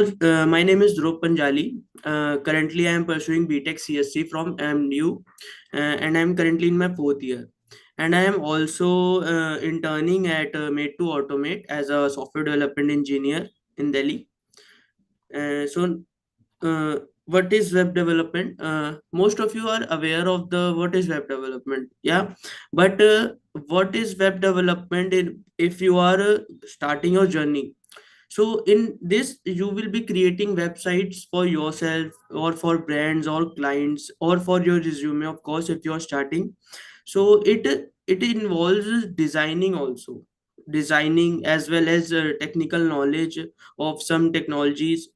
My name is Dhruv Panjali. Currently, I am pursuing BTech CSC from MU, and I am currently in my fourth year. And I am also interning at Made to Automate as a software development engineer in Delhi. So, what is web development? Most of you are aware of the what is web development, yeah. But what is web development if you are starting your journey? So in this, you will be creating websites for yourself or for brands or clients or for your resume, of course, if you are starting. So it involves designing also, designing as well as technical knowledge of some technologies.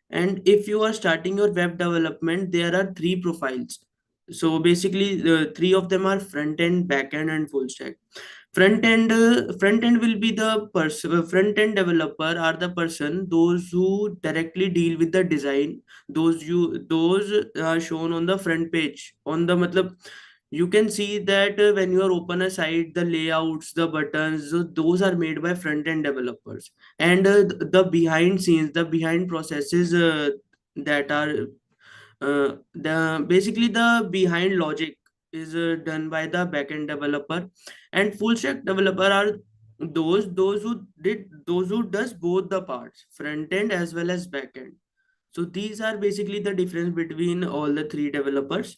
And if you are starting your web development, there are three profiles. So basically, the three of them are front end, back end, and full stack. Front end will be the person. Front end developer are the person those who directly deal with the design. Those are shown on the front page. On the matlab, you can see that when you are open a site, the layouts, the buttons, so those are made by front end developers. And the behind scenes, the behind processes that are the basically the behind logic is done by the backend developer. And full stack developer are those who does both the parts, front end as well as back end. So these are basically the difference between all the three developers.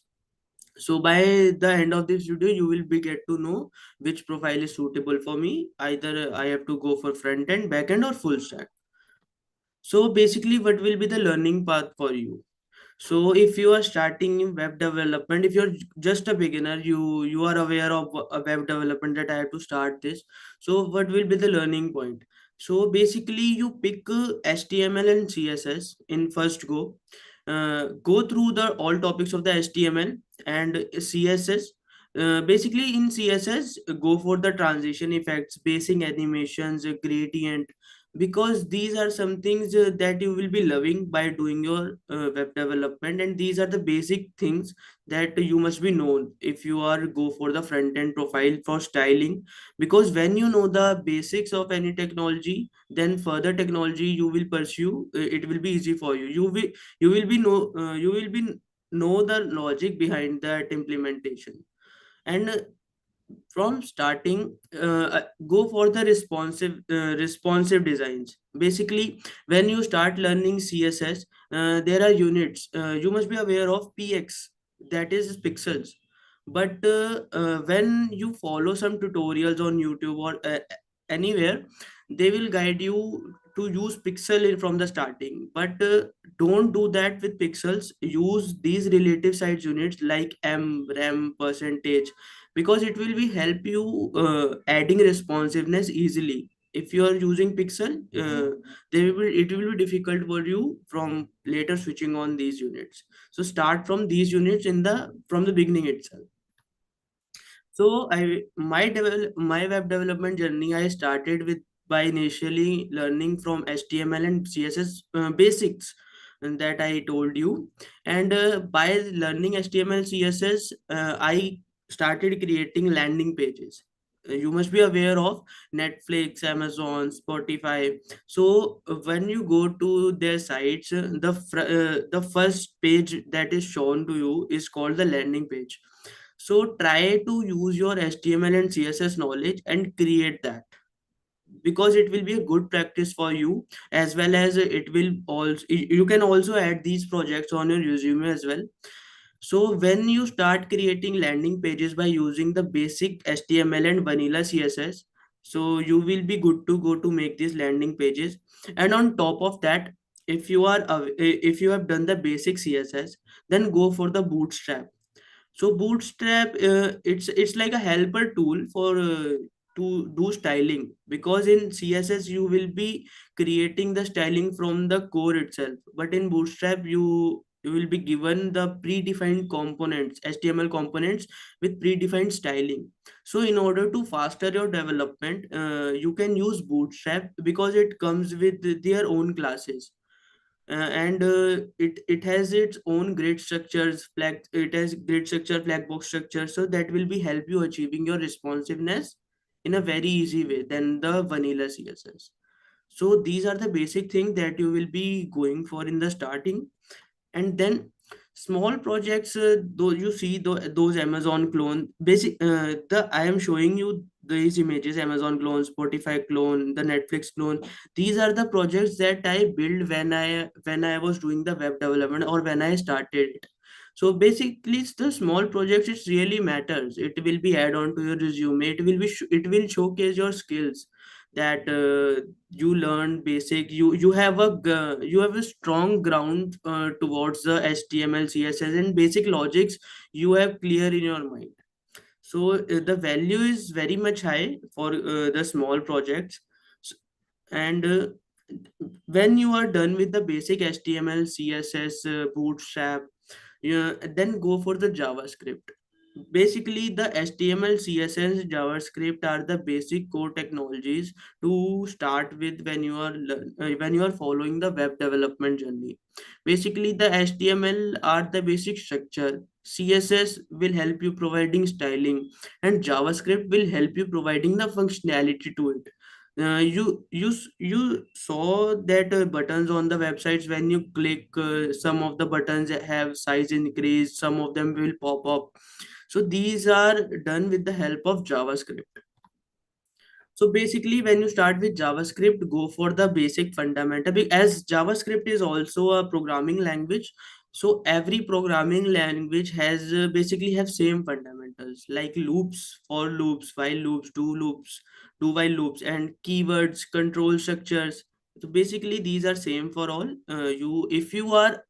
So by the end of this video, you will be get to know which profile is suitable for me. Either I have to go for front end, back end, or full stack. So basically, what will be the learning path for you? So if you are starting in web development, if you're just a beginner, you are aware of a web development that I have to start this. So what will be the learning point? So basically, you pick HTML and CSS in first go. Go through the all topics of the HTML and CSS. Basically, in CSS, go for the transition effects, basic animations, gradient, because these are some things that you will be loving by doing your web development, and these are the basic things that you must be known if you are go for the front end profile for styling. Because when you know the basics of any technology, then further technology you will pursue, it will be easy for you. You will be know the logic behind that implementation. And from starting, go for the responsive designs. Basically, when you start learning CSS, there are units, you must be aware of PX, that is pixels. But when you follow some tutorials on YouTube or anywhere, they will guide you to use pixel from the starting. But don't do that with pixels. Use these relative size units like m, rem, percentage, because it will be help you adding responsiveness easily. If you are using pixel, it will be difficult for you from later switching on these units. So start from these units in the from the beginning itself. So my web development journey, I started with by initially learning from HTML and CSS basics, and that I told you. And by learning HTML CSS, I started creating landing pages. You must be aware of Netflix, Amazon, Spotify. So when you go to their sites, the first page that is shown to you is called the landing page. So try to use your HTML and CSS knowledge and create that, because it will be a good practice for you, as well as it will also, you can also add these projects on your resume as well. So when you start creating landing pages by using the basic HTML and vanilla CSS, so you will be good to go to make these landing pages. And on top of that, if you have done the basic CSS, then go for the Bootstrap. So Bootstrap, it's like a helper tool for to do styling, because in CSS you will be creating the styling from the core itself, but in Bootstrap you will be given the predefined components, HTML components with predefined styling. So in order to faster your development, you can use Bootstrap because it comes with their own classes. And it has its own grid structures, flag it has grid structure, flag box structure, so that will be help you achieving your responsiveness in a very easy way than the vanilla CSS. So these are the basic things that you will be going for in the starting. And then small projects, though you see those Amazon clone basic, the I am showing you these images: Amazon clone, Spotify clone, the Netflix clone. These are the projects that I built when I was doing the web development, or when I started it. So basically it's the small projects, it really matters. It will be add on to your resume, it will showcase your skills, that you learn basic, you have you have a strong ground towards the HTML, CSS, and basic logics you have clear in your mind. So the value is very much high for the small projects. S- and when you are done with the basic HTML, CSS, bootstrap, yeah, then go for the JavaScript. Basically, the HTML, CSS, JavaScript are the basic core technologies to start with when you are when you are following the web development journey. Basically, the HTML are the basic structure. CSS will help you providing styling, and JavaScript will help you providing the functionality to it. You saw that buttons on the websites, when you click, some of the buttons have size increase, some of them will pop up. So these are done with the help of JavaScript. So basically, when you start with JavaScript, go for the basic fundamental. As JavaScript is also a programming language, so every programming language has basically have same fundamentals, like loops, for loops, while loops, do while loops, and keywords, control structures. So basically, these are same for all. If you are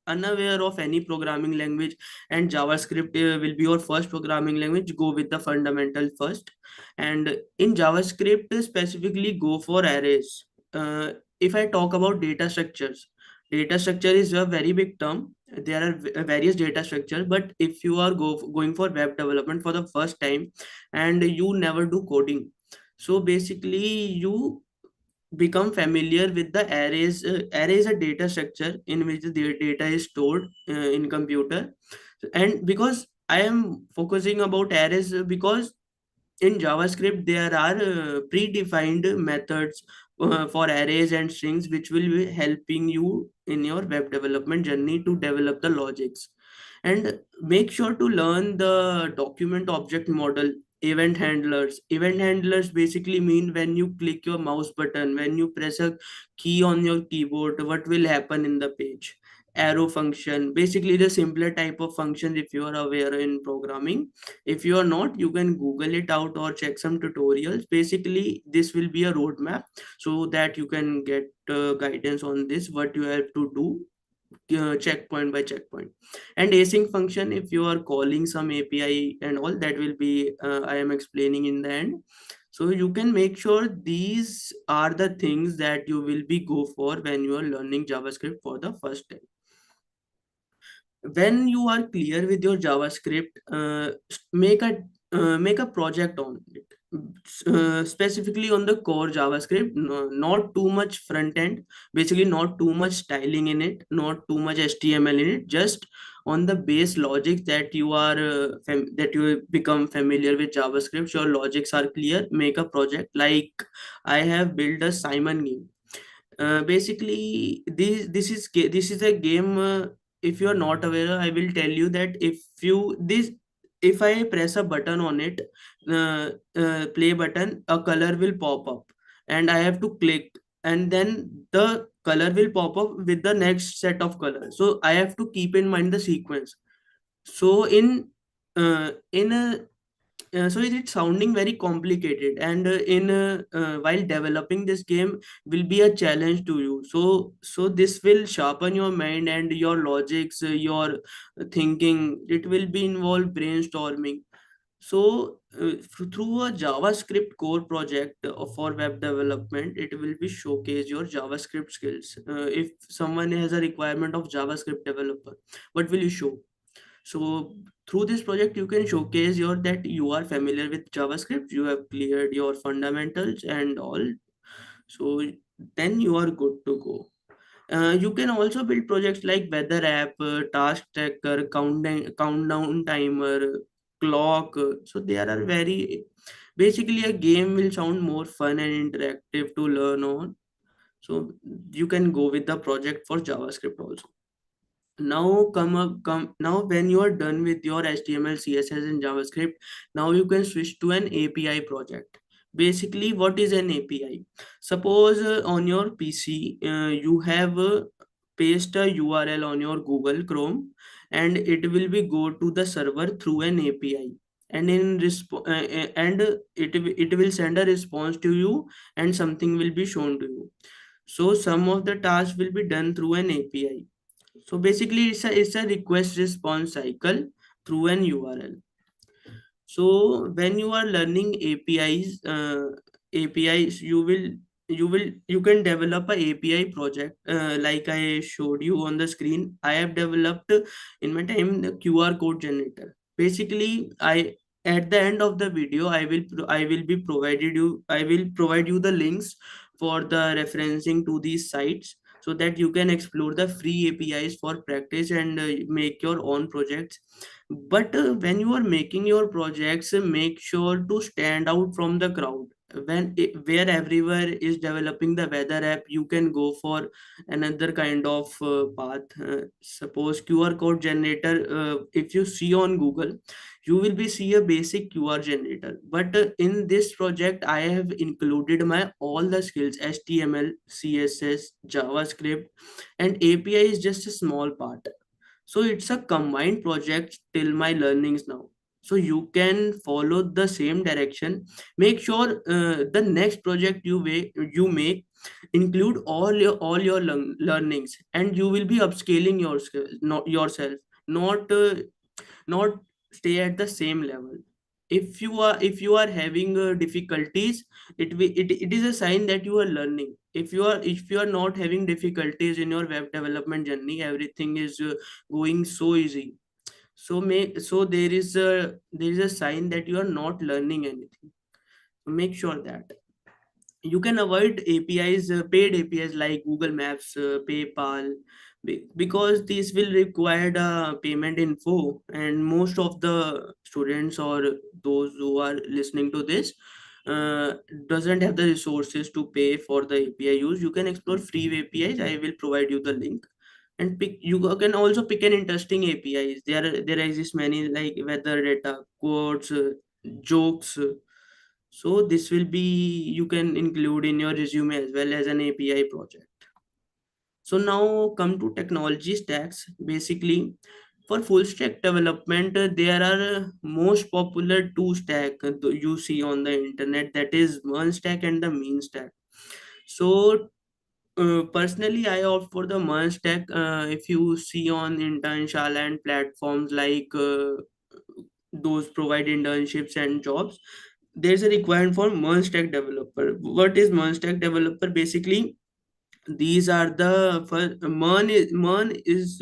unaware of any programming language, and JavaScript will be your first programming language, go with the fundamental first. And in JavaScript specifically, go for arrays. If I talk about data structures, data structure is a very big term. There are various data structures, but if you are going for web development for the first time and you never do coding, so basically you become familiar with the arrays. Array is a data structure in which the data is stored in computer. And because I am focusing about arrays, because in JavaScript, there are predefined methods for arrays and strings, which will be helping you in your web development journey to develop the logics. And make sure to learn the document object model. Event handlers basically mean when you click your mouse button, when you press a key on your keyboard, what will happen in the page. Arrow function, basically the simpler type of function, if you are aware in programming. If you are not, you can Google it out or check some tutorials. Basically, this will be a roadmap so that you can get guidance on this, what you have to do, checkpoint by checkpoint. And async function, if you are calling some API and all, that will be I am explaining in the end. So you can make sure these are the things that you will be go for when you are learning JavaScript for the first time. When you are clear with your JavaScript, make a project on it, specifically on the core JavaScript. Not too much front end, basically not too much styling in it, not too much HTML in it, just on the base logic that you are that you become familiar with JavaScript. Your logics are clear, make a project. Like I have built a Simon game. Basically this is a game. If you are not aware, I will tell you that if I press a button on it, play button, a color will pop up and I have to click, and then the color will pop up with the next set of colors, so I have to keep in mind the sequence. So in a so it's sounding very complicated, and in while developing this game will be a challenge to you. So this will sharpen your mind and your logics, your thinking. It will be involved brainstorming. So through a JavaScript core project for web development, it will be showcase your JavaScript skills. If someone has a requirement of JavaScript developer, what will you show? So through this project, you can showcase your that you are familiar with JavaScript, you have cleared your fundamentals and all. So then you are good to go. You can also build projects like weather app, task tracker, countdown timer, clock. So there are very basically a game will sound more fun and interactive to learn on. So you can go with the project for JavaScript also. Now come now when you are done with your HTML, CSS and JavaScript, now you can switch to an API project. Basically, what is an API? Suppose on your PC you have paste a URL on your Google Chrome, and it will be go to the server through an API, and it will send a response to you, and something will be shown to you. So some of the tasks will be done through an API. So basically, it's a request response cycle through an URL. So when you are learning APIs, you can develop a API project. Like I showed you on the screen, I have developed in my time the QR code generator. Basically, I at the end of the video, I will provide you the links for the referencing to these sites, so that you can explore the free APIs for practice and make your own projects. But when you are making your projects, make sure to stand out from the crowd. Where everywhere is developing the weather app, you can go for another kind of path. Suppose QR code generator, if you see on Google, you will be see a basic QR generator. But in this project, I have included my all the skills: HTML, CSS, JavaScript, and API is just a small part. So it's a combined project till my learnings now. So you can follow the same direction. Make sure the next project you make include all your learnings, and you will be upscaling your skills, not yourself, not not stay at the same level. If you are having difficulties, it is a sign that you are learning. If you are not having difficulties in your web development journey, everything is going so easy. So there is a sign that you are not learning anything. Make sure that you can avoid APIs, paid APIs like Google Maps, PayPal, because these will require the payment info, and most of the students or those who are listening to this uh, doesn't have the resources to pay for the API use. You can explore free APIs. I will provide you the link, and you can also pick an interesting APIs. There exist many like weather data, quotes, jokes. So this will be you can include in your resume as well as an API project. So now come to technology stacks. Basically, for full stack development, there are most popular two stack you see on the internet, that is one stack and the mean stack. So personally, I opt for the merge stack. If you see on Internshala and platforms like those provide internships and jobs, there's a requirement for merge stack developer. What is merge stack developer? Basically, these are the first MERN is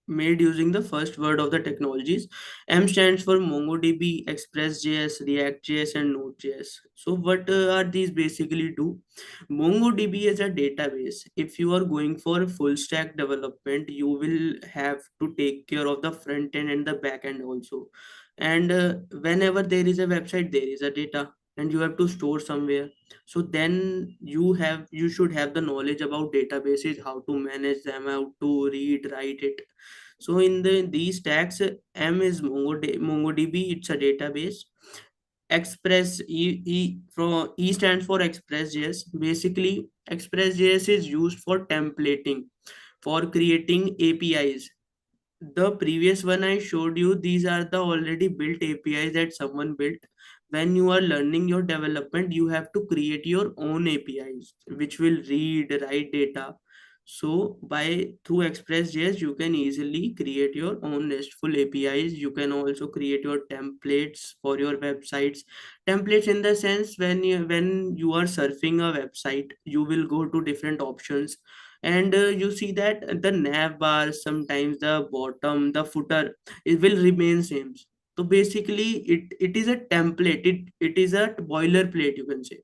made using the first word of the technologies. M stands for MongoDB, ExpressJS, React.js, and Node.js. So what are these basically do? MongoDB is a database. If you are going for full stack development, you will have to take care of the front end and the back end also. And whenever there is a website, there is a data, and you have to store somewhere. So then you should have the knowledge about databases, how to manage them, how to read write it. So in these tags, M is MongoDB, it's a database. Express E stands for ExpressJS. Basically, ExpressJS is used for templating, for creating APIs. The previous one I showed you, these are the already built APIs that someone built. When you are learning your development, you have to create your own APIs which will read write data. So by through ExpressJS, you can easily create your own RESTful APIs. You can also create your templates for your websites. Templates in the sense, when you are surfing a website, you will go to different options, and you see that the nav bar, sometimes the bottom, the footer, it will remain same. So basically, it is a template, it is a boilerplate, you can say,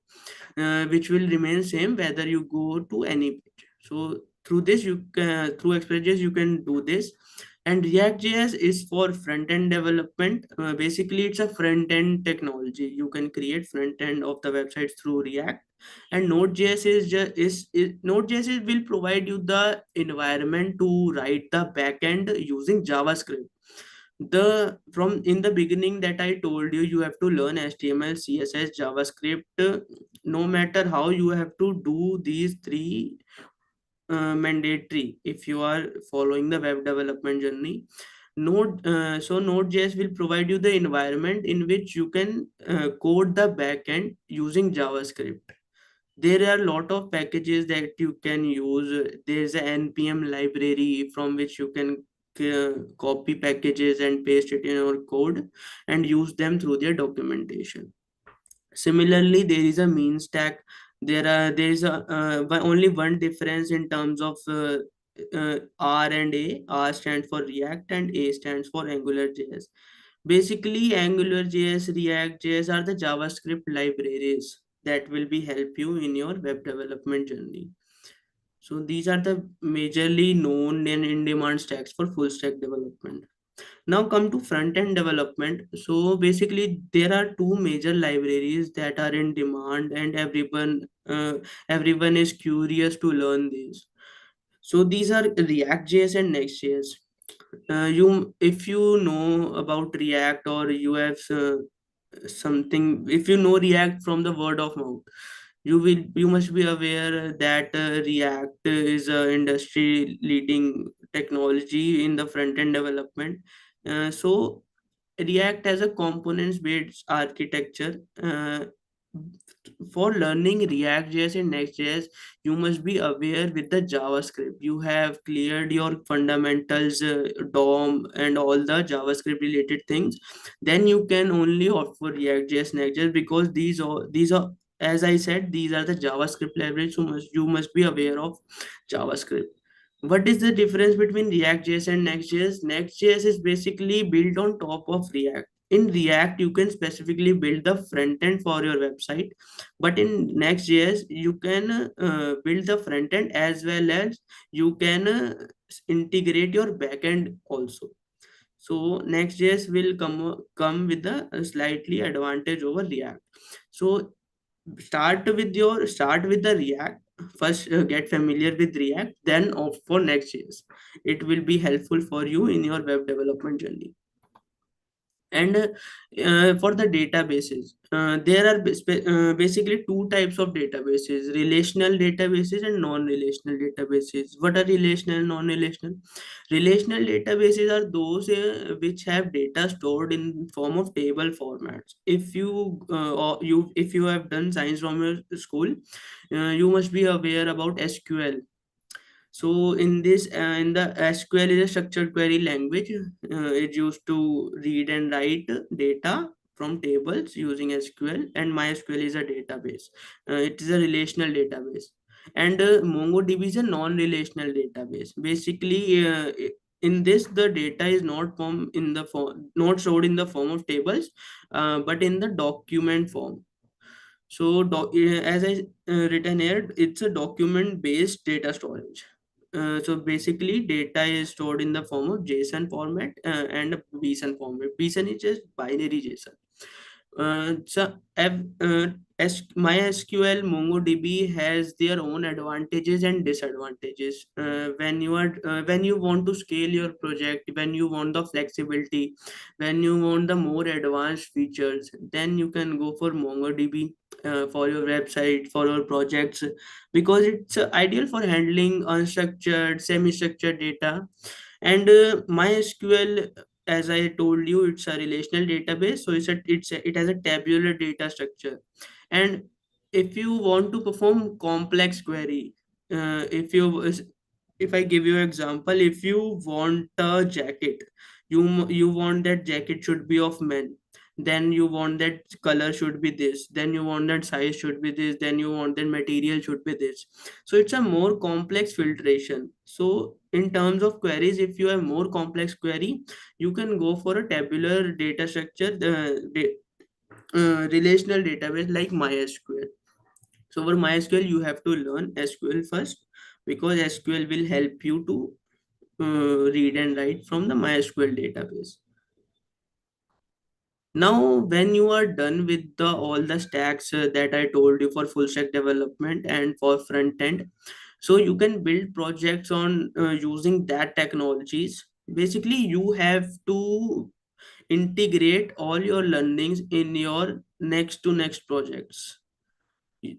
which will remain same whether you go to any page. So through this, through expressions, you can do this. And React.js is for front-end development. Basically, it's a front-end technology. You can create front-end of the websites through React. And Node.js Node.js will provide you the environment to write the backend using JavaScript. The from in the beginning that I told you, you have to learn HTML, CSS, JavaScript. No matter how, you have to do these three mandatory if you are following the web development journey. Node.js will provide you the environment in which you can code the backend using JavaScript. There are a lot of packages that you can use. There's an npm library from which you can copy packages and paste it in your code and use them through their documentation. Similarly, there is a mean stack. There is a only one difference in terms of R and A. R stands for React and A stands for AngularJS. Basically, AngularJS, React.js are the JavaScript libraries that will be help you in your web development journey. So these are the majorly known and in-demand stacks for full stack development. Now come to front end development. So basically there are two major libraries that are in demand, and everyone is curious to learn these. So these are React.js and Next.js. You if you know about React, or you have something, if you know React from the word of mouth, you must be aware that React is a industry leading technology in the front end development. So React as a components based architecture. For learning React.js and Next.js, you must be aware with the JavaScript. You have cleared your fundamentals, DOM, and all the JavaScript related things. Then you can only opt for React.js, Next.js, because these are, as I said, these are the JavaScript libraries. So you must be aware of JavaScript. What is the difference between React.js and Next.js? Next.js is basically built on top of React. In React, you can specifically build the front end for your website, but in Next.js, you can build the front end as well as you can integrate your backend also. So Next.js will come with a slightly advantage over React. So start with the React first. Get familiar with React, then opt for Next.js. It will be helpful for you in your web development journey. And for the databases, there are basically two types of databases: relational databases and non-relational databases. What are relational and non-relational? Relational databases are those which have data stored in form of table formats. If you have done science from your school, you must be aware about SQL. So in the SQL is a structured query language. It's used to read and write data from tables using SQL, and MySQL is a database. It is a relational database, and MongoDB is a non-relational database. Basically, in this, the data is not stored in the form of tables, but in the document form. So, as I written here, it's a document-based data storage. So basically, data is stored in the form of JSON format and a BSON format. BSON is just binary JSON. MySQL, MongoDB has their own advantages and disadvantages. When you want to scale your project, when you want the flexibility, when you want the more advanced features, then you can go for MongoDB for your website, for your projects, because it's ideal for handling unstructured, semi-structured data. And MySQL, as I told you, it's a relational database, so it has a tabular data structure. And if you want to perform complex query, if I give you an example, if you want a jacket, you want that jacket should be of men, then you want that color should be this, then you want that size should be this, then you want that material should be this. So it's a more complex filtration. So in terms of queries, if you have more complex query, you can go for a tabular data structure, relational database like MySQL. So for MySQL, you have to learn SQL first, because SQL will help you to read and write from the MySQL database. Now, when you are done with the all the stacks that I told you for full stack development and for front end, so you can build projects on using that technologies. Basically, you have to integrate all your learnings in your next to next projects.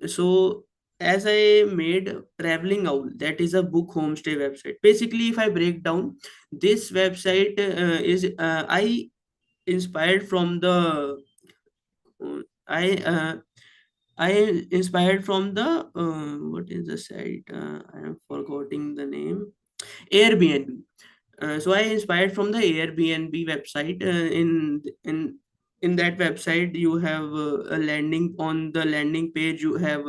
So as I made Traveling Owl, that is a book homestay website. Basically, if I break down, this website is I inspired from the I I inspired from the what is the site? I am forgetting the name. Airbnb. So I inspired from the Airbnb website. In that website, you have a landing on the landing page. You have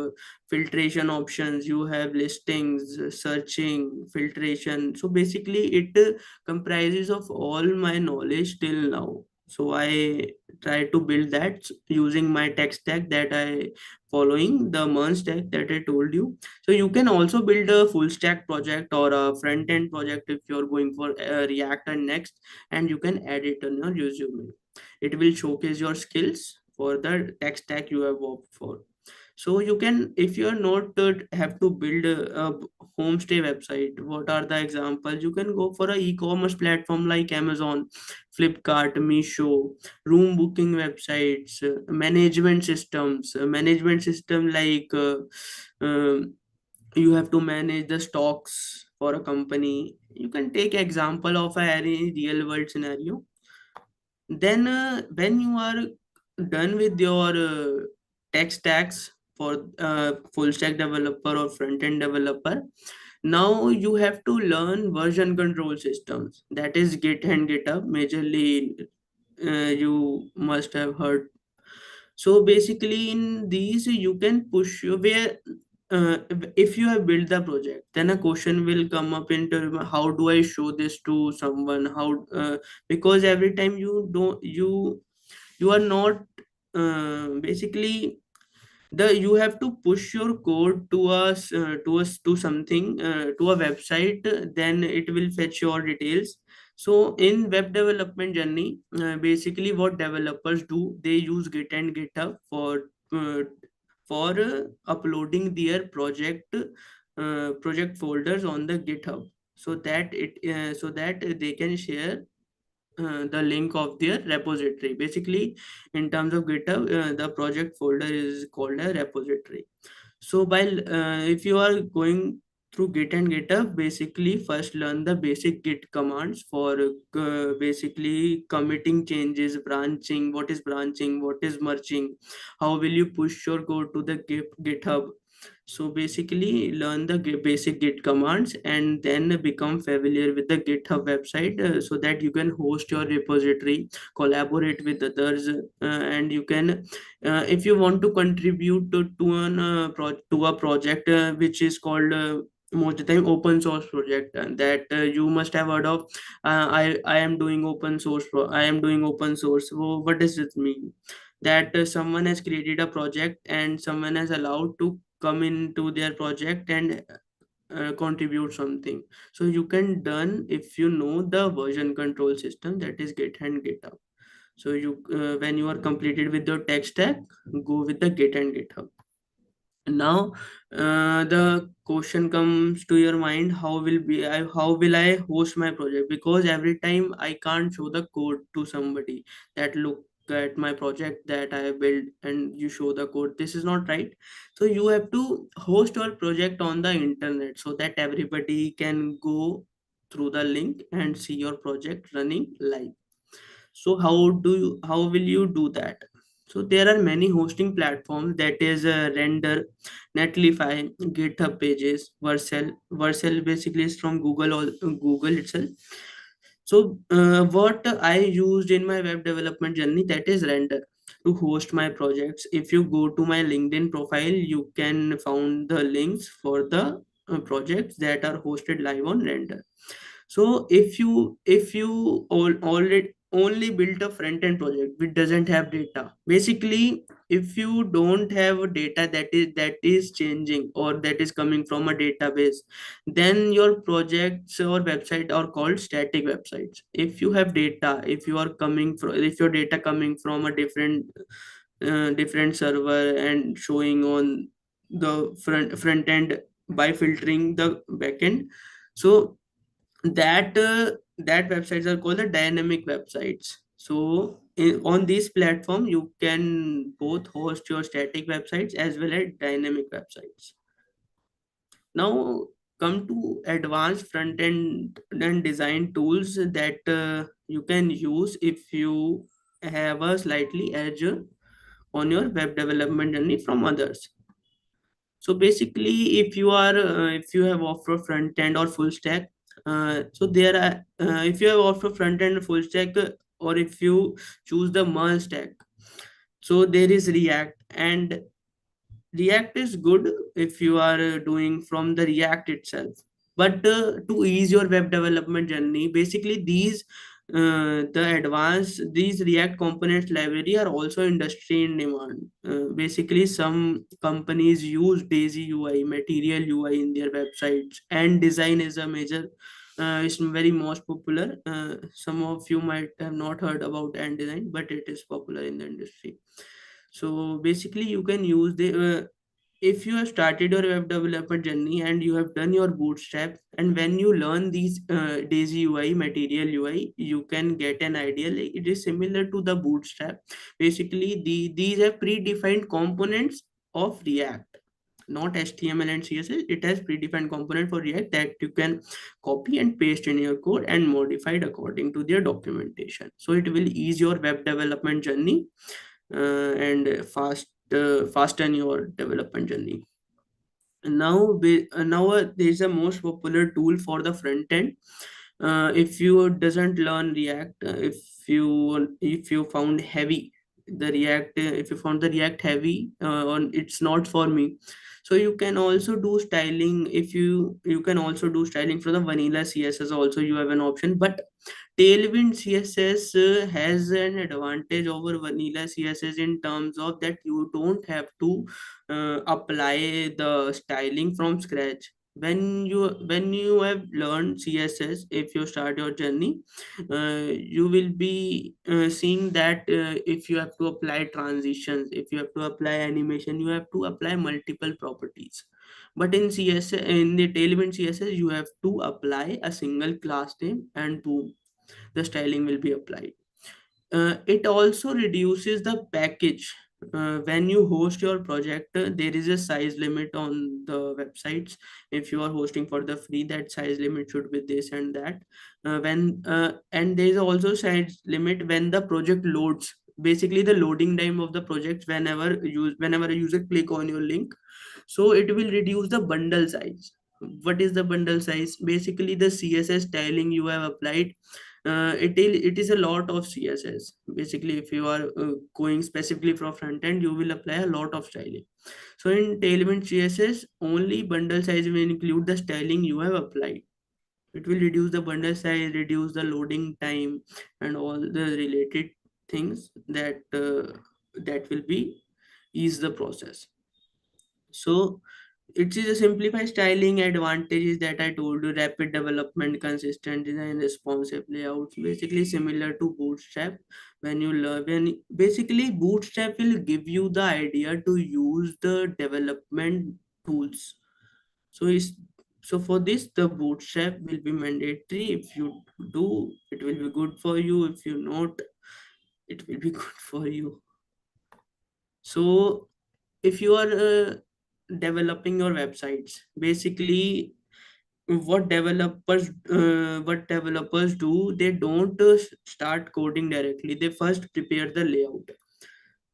filtration options. You have listings, searching, filtration. So basically, it comprises of all my knowledge till now. So I try to build that using my tech stack that I following the MERN stack that I told you. So you can also build a full stack project or a front end project if you're going for React and Next, and you can add it on your resume. It will showcase your skills for the tech stack you have worked for. So you can, if you're not have to build a homestay website, what are the examples? You can go for a e-commerce platform like Amazon, Flipkart, Meesho, room booking websites, management system like you have to manage the stocks for a company. You can take example of a any real world scenario. Then when you are done with your tech stacks for full stack developer or front end developer, now you have to learn version control systems, that is Git and GitHub majorly. You must have heard. So basically in these you can push you where if you have built the project, then a question will come up into how do I show this to someone, how because every time you don't you are not basically the you have to push your code to us to something to a website, then it will fetch your details. So in web development journey, basically what developers do, they use Git and GitHub uh, for uploading their project folders on the GitHub, so that it so that they can share the link of their repository. Basically, in terms of GitHub, the project folder is called a repository. So while if you are going through Git and GitHub, basically first learn the basic Git commands for basically committing changes, branching, what is branching, what is merging, how will you push your code to the GitHub. So basically learn the basic Git commands and then become familiar with the GitHub website, so that you can host your repository, collaborate with others, and you can if you want to contribute to a project which is called most of the time open source project, and that you must have heard of. I am doing open source I am doing open source. So what does it mean? That someone has created a project and someone has allowed to come into their project and contribute something. So you can done if you know the version control system, that is Git and GitHub. So you when you are completed with your tech stack, go with the Git and GitHub. Now the question comes to your mind, how will I host my project? Because every time I can't show the code to somebody that look at my project that I built and you show the code, this is not right. So you have to host your project on the internet so that everybody can go through the link and see your project running live. So how will you do that? So there are many hosting platforms, that is Render, Netlify, GitHub Pages, Vercel. Vercel basically is from Google itself. So what I used in my web development journey, that is Render to host my projects. If you go to my LinkedIn profile, you can found the links for the projects that are hosted live on Render. So if you already only built a front end project which doesn't have data. Basically, if you don't have data that is changing or that is coming from a database, then your projects or website are called static websites. If you have data, if your data coming from a different server and showing on the front end by filtering the backend, so that websites are called the dynamic websites. So on this platform you can both host your static websites as well as dynamic websites. Now come to advanced front end and design tools that you can use if you have a slightly edge on your web development journey from others. So basically, if you have offer front end or full stack, so there are if you have offer front end or full stack, or if you choose the merge stack, so there is React. And React is good if you are doing from the React itself. But to ease your web development journey, basically these React components library are also industry in demand. Basically, some companies use Daisy UI, Material UI in their websites, and design is a major. It's very most popular. Some of you might have not heard about and design, but it is popular in the industry. So basically, you can use the if you have started your web development journey and you have done your bootstrap, and when you learn these Daisy UI, Material UI, you can get an idea. Like it is similar to the bootstrap. Basically, these are predefined components of React, not HTML and CSS. It has predefined component for React that you can copy and paste in your code and modify it according to their documentation. So it will ease your web development journey and fasten your development journey. Now there is a most popular tool for the front end. If you doesn't learn React, if you found heavy the React, if you found the React heavy, on it's not for me. So you can also do styling. If you can also do styling for the vanilla CSS also, you have an option. But Tailwind CSS has an advantage over vanilla CSS in terms of that you don't have to apply the styling from scratch. When you have learned CSS, if you start your journey, you will be seeing that if you have to apply transitions, if you have to apply animation, you have to apply multiple properties. But in CSS, in the Tailwind CSS, you have to apply a single class name and boom, the styling will be applied. It also reduces the package. When you host your project, there is a size limit on the websites. If you are hosting for the free, that size limit should be this and that. When and there is also size limit when the project loads. Basically, the loading time of the project whenever a user click on your link, so it will reduce the bundle size. What is the bundle size? Basically, the CSS styling you have applied, it is a lot of CSS. Basically, if you are going specifically for front end, you will apply a lot of styling. So in Tailwind CSS, only bundle size will include the styling you have applied. It will reduce the bundle size, reduce the loading time, and all the related things that will be ease the process. So it is a simplified styling advantages that I told you: rapid development, consistent design, responsive layouts. Basically similar to Bootstrap. When you learn, when basically Bootstrap will give you the idea to use the development tools. So is so for this, the Bootstrap will be mandatory. If you do, it will be good for you. If you not, it will be good for you. So if you are developing your websites, basically what developers do, they don't start coding directly. They first prepare the layout.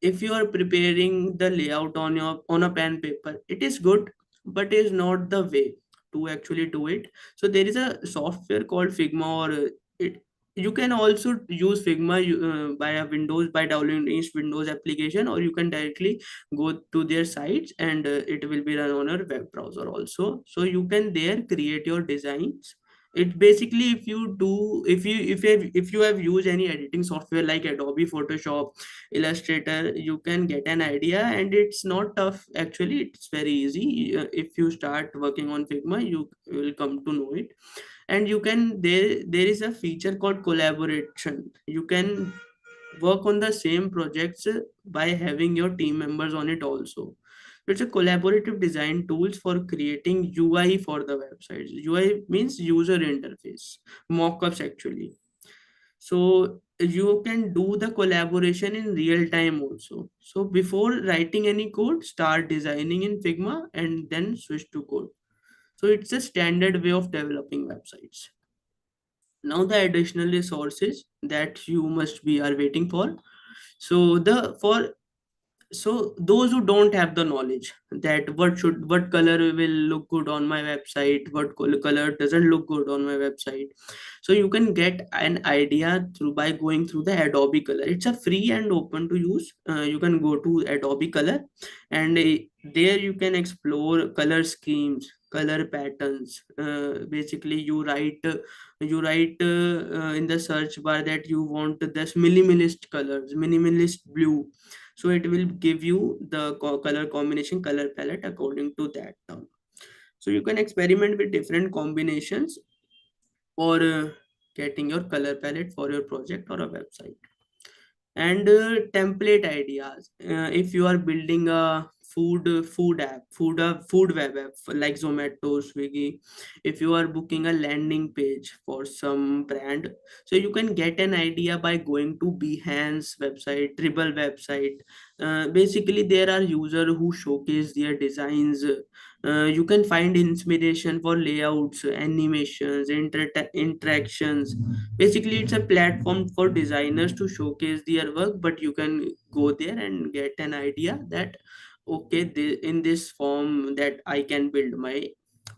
If you are preparing the layout on a pen paper, it is good, but is not the way to actually do it. So there is a software called Figma, or it you can also use Figma by a Windows, by downloading each Windows application, or you can directly go to their sites, and it will be run on a web browser also. So you can there create your designs It basically, if you do, if you have used any editing software like Adobe Photoshop, Illustrator, you can get an idea, and it's not tough actually, it's very easy. If you start working on Figma, you will come to know it. And you can, there is a feature called collaboration. You can work on the same projects by having your team members on it also. It's a collaborative design tools for creating UI for the websites. UI means user interface, mockups actually. So you can do the collaboration in real time also. So before writing any code, start designing in Figma and then switch to code. So it's a standard way of developing websites. Now the additional resources that you must be are waiting for. So the for so those who don't have the knowledge that what color will look good on my website, what color doesn't look good on my website, so you can get an idea through by going through the Adobe Color. It's a free and open to use. You can go to Adobe Color, and there you can explore color schemes, color patterns. Basically you write in the search bar that you want this minimalist colors, minimalist blue, so it will give you the color combination, color palette according to that term. So you can experiment with different combinations for getting your color palette for your project or a website. And template ideas, if you are building a food app, food web app like Zomato, Swiggy, if you are booking a landing page for some brand, so you can get an idea by going to Behance website, Dribble website. Basically there are users who showcase their designs. You can find inspiration for layouts, animations, interactions. Basically it's a platform for designers to showcase their work, but you can go there and get an idea that okay, in this form that I can build my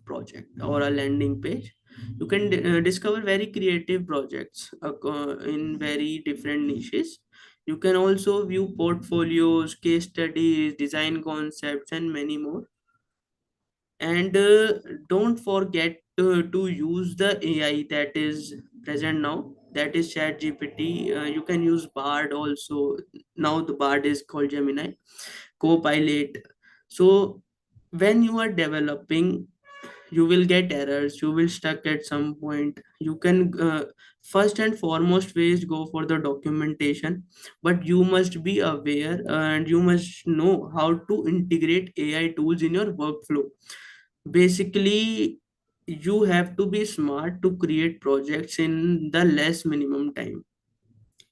project or a landing page. You can discover very creative projects in very different niches. You can also view portfolios, case studies, design concepts, and many more. And don't forget to use the AI that is present now, that is Chat GPT. You can use Bard also. Now the Bard is called Gemini Copilot. So when you are developing, you will get errors, you will stuck at some point. You can first and foremost ways go for the documentation, but you must be aware and you must know how to integrate AI tools in your workflow. Basically you have to be smart to create projects in the less minimum time.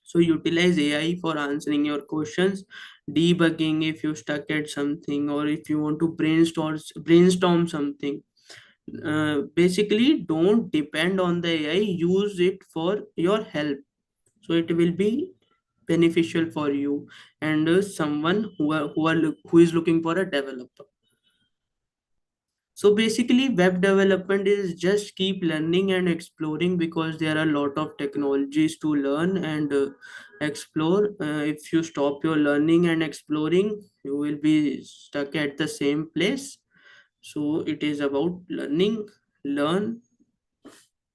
So utilize AI for answering your questions, debugging if you stuck at something, or if you want to brainstorm something. Basically don't depend on the AI, use it for your help. So it will be beneficial for you and someone who is looking for a developer. So basically, web development is just keep learning and exploring, because there are a lot of technologies to learn and explore. If you stop your learning and exploring, you will be stuck at the same place. So it is about learning, learn,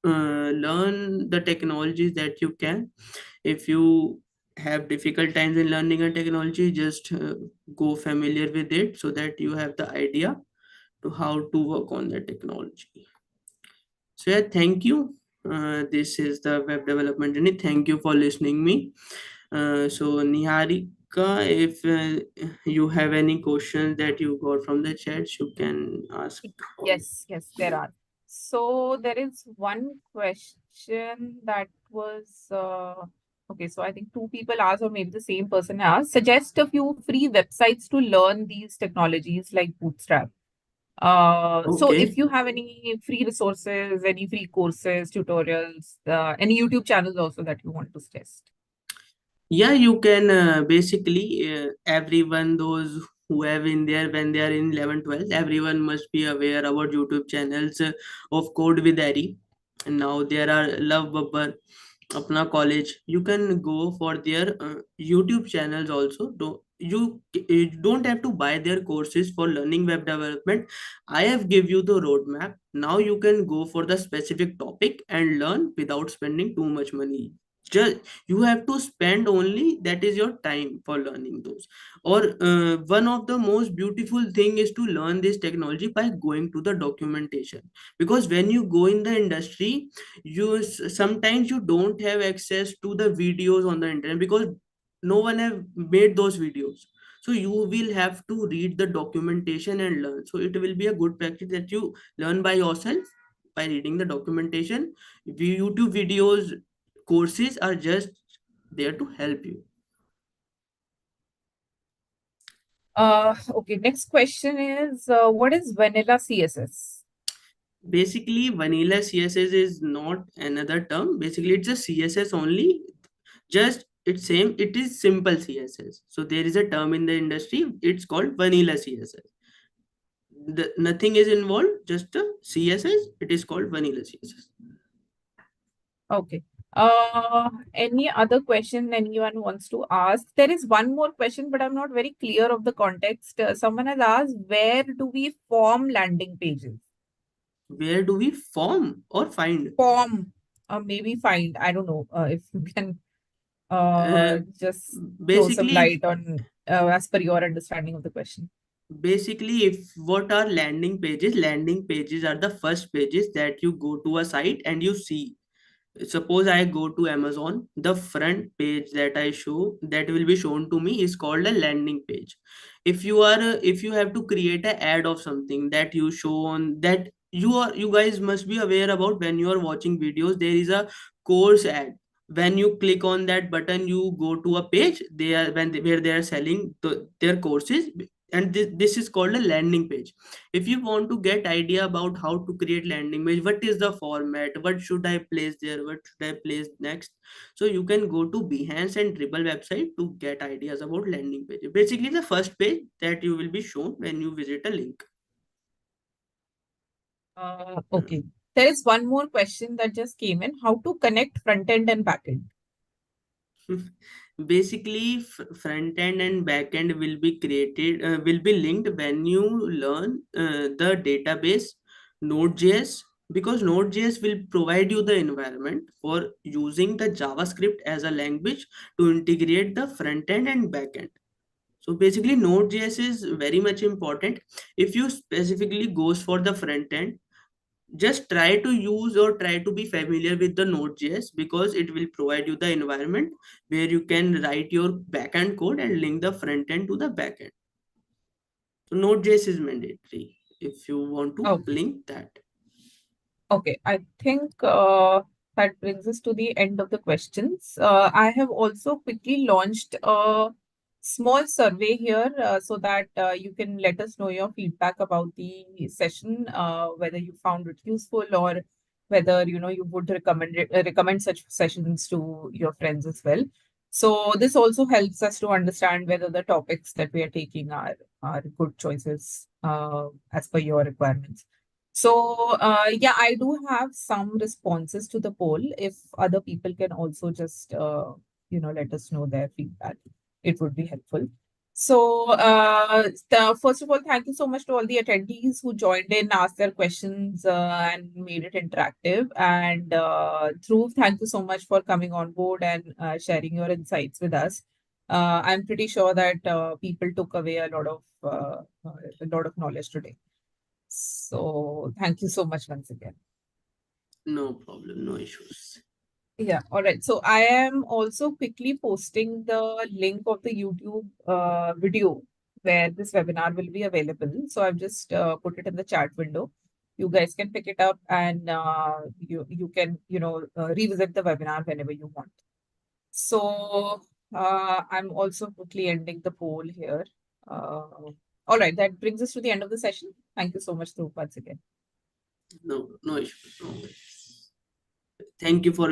learn the technologies that you can. If you have difficult times in learning a technology, just go familiar with it so that you have the idea to how to work on the technology. So yeah, thank you. This is the web development journey. Thank you for listening me. So Niharika, if you have any questions that you got from the chats, you can ask on. Yes, yes, there are. So there is one question that was okay. So I think two people asked, or maybe the same person asked, suggest a few free websites to learn these technologies like Bootstrap. So if Okay. you have any free resources, any free courses, tutorials, any YouTube channels also that you want to suggest. Yeah, you can basically everyone, those who have in there when they are in 11 12, everyone must be aware about YouTube channels of Code with Ari. And now there are Love Babbar, Apna College. You can go for their YouTube channels also. you don't have to buy their courses for learning web development. I have give you the roadmap. Now you can go for the specific topic and learn without spending too much money. Just you have to spend only that is your time for learning those. Or one of the most beautiful thing is to learn this technology by going to the documentation, because when you go in the industry, sometimes you don't have access to the videos on the internet because no one have made those videos. So you will have to read the documentation and learn. So it will be a good practice that you learn by yourself by reading the documentation. YouTube videos, courses are just there to help you. Okay, next question is what is vanilla CSS? Basically, vanilla css is not another term. Basically, it's a css only. Just it's same, it is simple css. So there is a term in the industry, it's called vanilla css. Nothing is involved, just a css. It is called vanilla css. Okay. Any other question anyone wants to ask? There is one more question, but I'm not very clear of the context. Someone has asked, where do we form landing pages? Where do we form or find? Form, maybe find. I don't know if you can uh, just throw some basically if light on as per your understanding of the question. basically if what are landing pages? Landing pages are the first pages that you go to a site and you see. Suppose I go to Amazon, the front page that I show that will be shown to me is called a landing page. If you have to create an ad of something that you show on that, you guys must be aware about when you are watching videos, there is a course ad. When you click on that button, you go to a page where they are selling their courses, and this is called a landing page. If you want to get idea about how to create landing page, what is the format, what should I place there, what should I place next, so you can go to Behance and Dribble website to get ideas about landing page. Basically the first page that you will be shown when you visit a link. Okay. There is one more question that just came in. How to connect front end and back end? Basically front end and back end will be created, will be linked when you learn the database Node.js, because Node.js will provide you the environment for using the JavaScript as a language to integrate the front end and back end. So basically Node.js is very much important. If you specifically goes for the front end, just try to use or try to be familiar with the Node.js, because it will provide you the environment where you can write your backend code and link the front end to the backend. So Node.js is mandatory if you want to Okay. link that. Okay, I think that brings us to the end of the questions. I have also quickly launched a small survey here so that you can let us know your feedback about the session, whether you found it useful or whether you would recommend such sessions to your friends as well. So this also helps us to understand whether the topics that we are taking are good choices as per your requirements. So, yeah, I do have some responses to the poll. If other people can also just, let us know their feedback, it would be helpful. So, first of all, thank you so much to all the attendees who joined in, asked their questions, and made it interactive. And Dhruv, thank you so much for coming on board and sharing your insights with us. I'm pretty sure that people took away a lot of knowledge today. So thank you so much once again. No problem, no issues. Yeah, all right. So I am also quickly posting the link of the YouTube video where this webinar will be available. So I've just put it in the chat window. You guys can pick it up and you can revisit the webinar whenever you want. So I'm also quickly ending the poll here. All right, that brings us to the end of the session. Thank you so much, Dhruv, once again. No issues, no worries. Thank you for